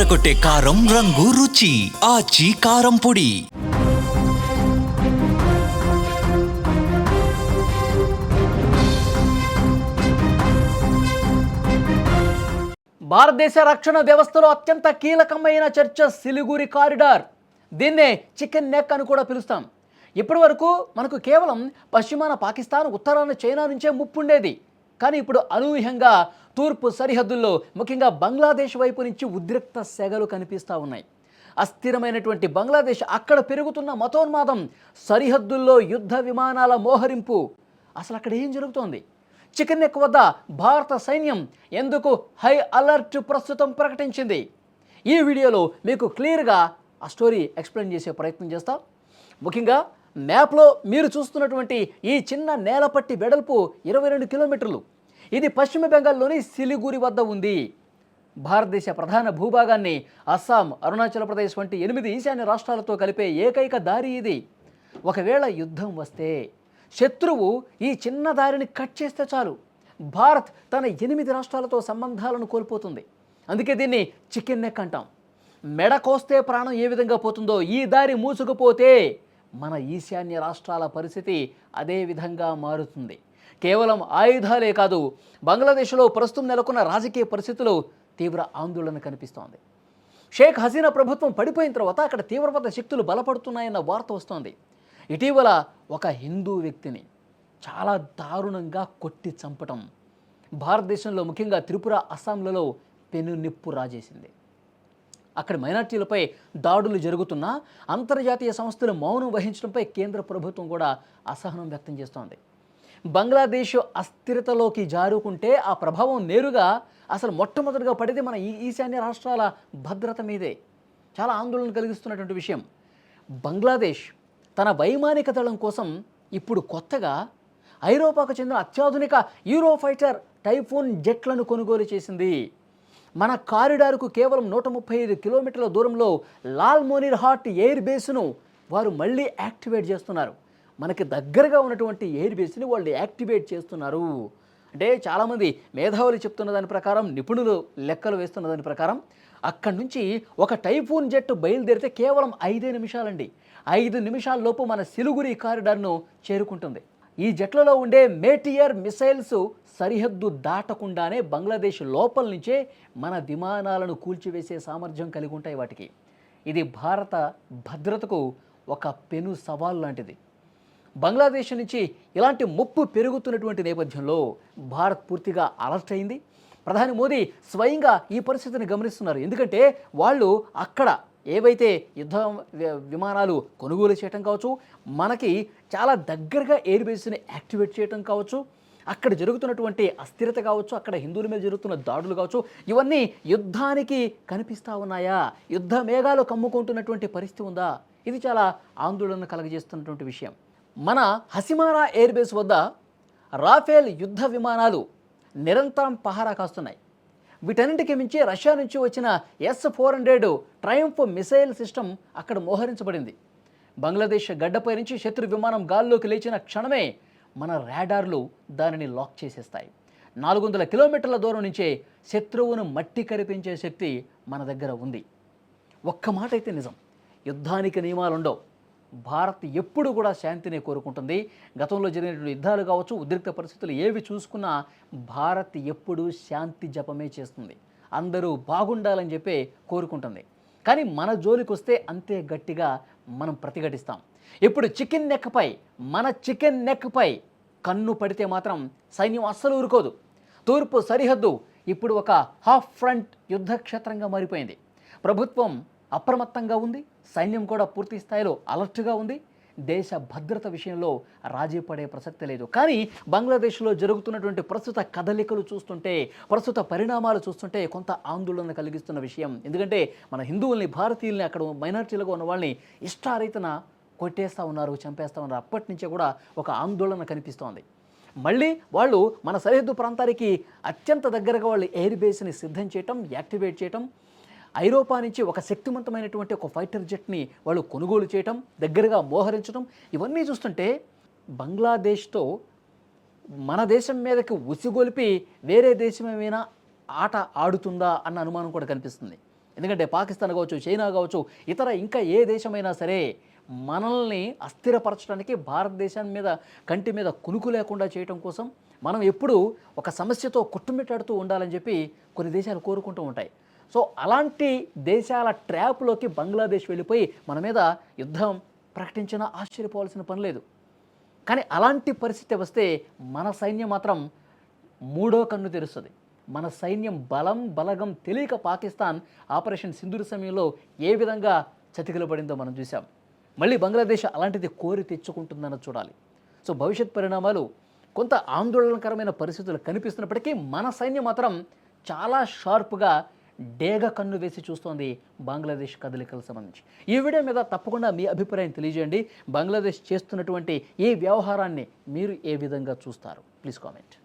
అదరగొట్టే కారం రంగు రుచి ఆచి కారం పొడి. భారతదేశ రక్షణ వ్యవస్థలో అత్యంత కీలకమైన చర్చ సిలిగురి కారిడార్. దీన్నే చికెన్ నెక్ అని కూడా పిలుస్తాం. ఇప్పటి వరకు మనకు కేవలం పశ్చిమాన పాకిస్తాన్, ఉత్తరాన చైనా నుంచే ముప్పు ఉండేది. కానీ ఇప్పుడు అనూహ్యంగా తూర్పు సరిహద్దుల్లో, ముఖ్యంగా బంగ్లాదేశ్ వైపు నుంచి ఉద్రిక్త సెగలు కనిపిస్తూ ఉన్నాయి. అస్థిరమైనటువంటి బంగ్లాదేశ్, అక్కడ పెరుగుతున్న మతోన్మాదం, సరిహద్దుల్లో యుద్ధ విమానాల మోహరింపు. అసలు అక్కడ ఏం జరుగుతోంది? చికెన్ నెక్ వద్ద భారత సైన్యం ఎందుకు హై అలర్ట్ ప్రస్తుతం ప్రకటించింది? ఈ వీడియోలో మీకు క్లియర్గా ఆ స్టోరీ ఎక్స్ప్లెయిన్ చేసే ప్రయత్నం చేస్తాం. ముఖ్యంగా మ్యాప్లో మీరు చూస్తున్నటువంటి ఈ చిన్న నేలపట్టి వెడల్పు 22 కిలోమీటర్లు. ఇది పశ్చిమ బెంగాల్లోని సిలిగురి వద్ద ఉంది. భారతదేశ ప్రధాన భూభాగాన్ని అస్సాం, అరుణాచల్ ప్రదేశ్ వంటి 8 ఈశాన్య రాష్ట్రాలతో కలిపే ఏకైక దారి ఇది. ఒకవేళ యుద్ధం వస్తే శత్రువు ఈ చిన్న దారిని కట్ చేస్తే చాలు, భారత్ తన 8 రాష్ట్రాలతో సంబంధాలను కోల్పోతుంది. అందుకే దీన్ని చికెన్ నెక్ అంటాం. మెడ కోస్తే ప్రాణం ఏ విధంగా పోతుందో, ఈ దారి మూసుకుపోతే మన ఈశాన్య రాష్ట్రాల పరిస్థితి అదే విధంగా మారుతుంది. కేవలం ఆయుధాలే కాదు, బంగ్లాదేశ్లో ప్రస్తుతం నెలకొన్న రాజకీయ పరిస్థితులు తీవ్ర ఆందోళన కనిపిస్తోంది. షేక్ హసీనా ప్రభుత్వం పడిపోయిన తర్వాత అక్కడ తీవ్రవాద శక్తులు బలపడుతున్నాయన్న వార్త వస్తోంది. ఇటీవల ఒక హిందూ వ్యక్తిని చాలా దారుణంగా కొట్టి చంపటం భారతదేశంలో, ముఖ్యంగా త్రిపుర, అస్సాంలలో పెనునిప్పు రాజేసింది. అక్కడ మైనార్టీలపై దాడులు జరుగుతున్నా అంతర్జాతీయ సంస్థలు మౌనం వహించడంపై కేంద్ర ప్రభుత్వం కూడా అసహనం వ్యక్తం చేస్తోంది. బంగ్లాదేశ్ అస్థిరతలోకి జారుకుంటే ఆ ప్రభావం నేరుగా అసలు మొట్టమొదటిగా పడేది మన ఈశాన్య రాష్ట్రాల భద్రత మీదే. చాలా ఆందోళన కలిగిస్తున్నటువంటి విషయం. బంగ్లాదేశ్ తన వైమానిక దళం కోసం ఇప్పుడు కొత్తగా ఐరోపాకు చెందిన అత్యాధునిక యూరోఫైటర్ టైఫూన్ జెట్లను కొనుగోలు చేసింది. మన కారిడార్కు కేవలం 135 కిలోమీటర్ల దూరంలో లాల్ మోనిర్ హాట్ ఎయిర్ బేస్ను వారు మళ్ళీ యాక్టివేట్ చేస్తున్నారు. మనకి దగ్గరగా ఉన్నటువంటి ఎయిర్ బేస్ని వాళ్ళు యాక్టివేట్ చేస్తున్నారు. అంటే చాలామంది మేధావులు చెప్తున్న దాని ప్రకారం, నిపుణులు లెక్కలు వేస్తున్న దాని ప్రకారం, అక్కడి నుంచి ఒక టైఫూన్ జెట్ బయలుదేరితే కేవలం 5 నిమిషాలండి. 5 నిమిషాల్లోపు మన సిలిగురి కారిడార్ను చేరుకుంటుంది. ఈ జట్లలో ఉండే మేటియర్ మిసైల్స్ సరిహద్దు దాటకుండానే బంగ్లాదేశ్ లోపల నుంచే మన విమానాలను కూల్చివేసే సామర్థ్యం కలిగి ఉంటాయి వాటికి. ఇది భారత భద్రతకు ఒక పెను సవాల్ లాంటిది. బంగ్లాదేశ్ నుంచి ఇలాంటి ముప్పు పెరుగుతున్నటువంటి నేపథ్యంలో భారత్ పూర్తిగా అలర్ట్ అయింది. ప్రధాని మోదీ స్వయంగా ఈ పరిస్థితిని గమనిస్తున్నారు. ఎందుకంటే వాళ్ళు అక్కడ ఏవైతే యుద్ధ విమానాలు కొనుగోలు చేయటం కావచ్చు, మనకి చాలా దగ్గరగా ఎయిర్ బేస్ని యాక్టివేట్ చేయటం కావచ్చు, అక్కడ జరుగుతున్నటువంటి అస్థిరత కావచ్చు, అక్కడ హిందువుల మీద జరుగుతున్న దాడులు కావచ్చు, ఇవన్నీ యుద్ధానికి కనిపిస్తూ ఉన్నాయా? యుద్ధ మేఘాలు కమ్ముకుంటున్నటువంటి పరిస్థితి ఉందా? ఇది చాలా ఆందోళన కలగజేస్తున్నటువంటి విషయం. మన హసిమారా ఎయిర్ బేస్ వద్ద రాఫేల్ యుద్ధ విమానాలు నిరంతరం పహారా కాస్తున్నాయి. వీటన్నింటికి మించి రష్యా నుంచి వచ్చిన S-400 ట్రయంఫ్ మిసైల్ సిస్టమ్ అక్కడ మోహరించబడింది. బంగ్లాదేశ్ గడ్డపై నుంచి శత్రు విమానం గాల్లోకి లేచిన క్షణమే మన రాడార్లు దానిని లాక్ చేసేస్తాయి. 400 కిలోమీటర్ల దూరం నుంచే శత్రువును మట్టి కరిపించే శక్తి మన దగ్గర ఉంది. ఒక్క మాట అయితే నిజం, యుద్ధానికి నియమాలు ఉండవు. భారత్ ఎప్పుడు కూడా శాంతిని కోరుకుంటుంది. గతంలో జరిగినటువంటి యుద్ధాలు కావచ్చు, ఉద్రిక్త పరిస్థితులు ఏవి చూసుకున్నా భారత్ ఎప్పుడూ శాంతి జపమే చేస్తుంది. అందరూ బాగుండాలని చెప్పే కోరుకుంటుంది. కానీ మన జోలికి వస్తే అంతే గట్టిగా మనం ప్రతిఘటిస్తాం. ఇప్పుడు మన చికెన్ నెక్పై కన్ను పడితే మాత్రం సైన్యం అస్సలు ఊరుకోదు. తూర్పు సరిహద్దు ఇప్పుడు ఒక హాఫ్ ఫ్రంట్ యుద్ధక్షేత్రంగా మారిపోయింది. ప్రభుత్వం అప్రమత్తంగా ఉంది, సైన్యం కూడా పూర్తి స్థాయిలో అలర్ట్గా ఉంది. దేశ భద్రత విషయంలో రాజీ పడే ప్రసక్తి లేదు. కానీ బంగ్లాదేశ్లో జరుగుతున్నటువంటి ప్రస్తుత కదలికలు చూస్తుంటే, ప్రస్తుత పరిణామాలు చూస్తుంటే కొంత ఆందోళన కలిగిస్తున్న విషయం. ఎందుకంటే మన హిందువుల్ని, భారతీయుల్ని, అక్కడ మైనార్టీలుగా ఉన్న వాళ్ళని ఇష్టారీతన కొట్టేస్తూ ఉన్నారు, చంపేస్తూ ఉన్నారు. అప్పటి నుంచే కూడా ఒక ఆందోళన కనిపిస్తోంది. మళ్ళీ వాళ్ళు మన సరిహద్దు ప్రాంతానికి అత్యంత దగ్గరగా వాళ్ళు ఎయిర్ బేస్ని సిద్ధం చేయటం, యాక్టివేట్ చేయటం, ఐరోపా నుంచి ఒక శక్తివంతమైనటువంటి ఒక ఫైటర్ జెట్ని వాళ్ళు కొనుగోలు చేయటం, దగ్గరగా మోహరించడం, ఇవన్నీ చూస్తుంటే బంగ్లాదేశ్తో మన దేశం మీదకి ఉసిగొలిపి వేరే దేశం ఏమైనా ఆట ఆడుతుందా అన్న అనుమానం కూడా కనిపిస్తుంది. ఎందుకంటే పాకిస్తాన్ కావచ్చు, చైనా కావచ్చు, ఇతర ఇంకా ఏ దేశమైనా సరే మనల్ని అస్థిరపరచడానికి భారతదేశం మీద కంటి మీద కునుకు లేకుండా చేయటం కోసం మనం ఎప్పుడూ ఒక సమస్యతో కొట్టుమిట్టాడుతూ ఉండాలని చెప్పి కొన్ని దేశాలు కోరుకుంటూ ఉంటాయి. సో అలాంటి దేశాల ట్రాప్లోకి బంగ్లాదేశ్ వెళ్ళిపోయి మన మీద యుద్ధం ప్రకటించినా ఆశ్చర్యపోవాల్సిన పని లేదు. కానీ అలాంటి పరిస్థితి వస్తే మన సైన్యం మాత్రం మూడో కన్ను తెరుస్తుంది. మన సైన్యం బలగం తెలియక పాకిస్తాన్ ఆపరేషన్ సింధూర్ సమయంలో ఏ విధంగా చతికిల పడిందో మనం చూసాం. మళ్ళీ బంగ్లాదేశ్ అలాంటిది కోరి తెచ్చుకుంటుందన్న చూడాలి. సో భవిష్యత్ పరిణామాలు కొంత ఆందోళనకరమైన పరిస్థితులు కనిపిస్తున్నప్పటికీ మన సైన్యం మాత్రం చాలా షార్ప్గా డేగ కన్ను వేసి చూస్తోంది బంగ్లాదేశ్ కదలికలకు సంబంధించి. ఈ వీడియో మీద తప్పకుండా మీ అభిప్రాయం తెలియజేయండి. బంగ్లాదేశ్ చేస్తున్నటువంటి ఈ వ్యవహారాన్ని మీరు ఏ విధంగా చూస్తారు? Please comment.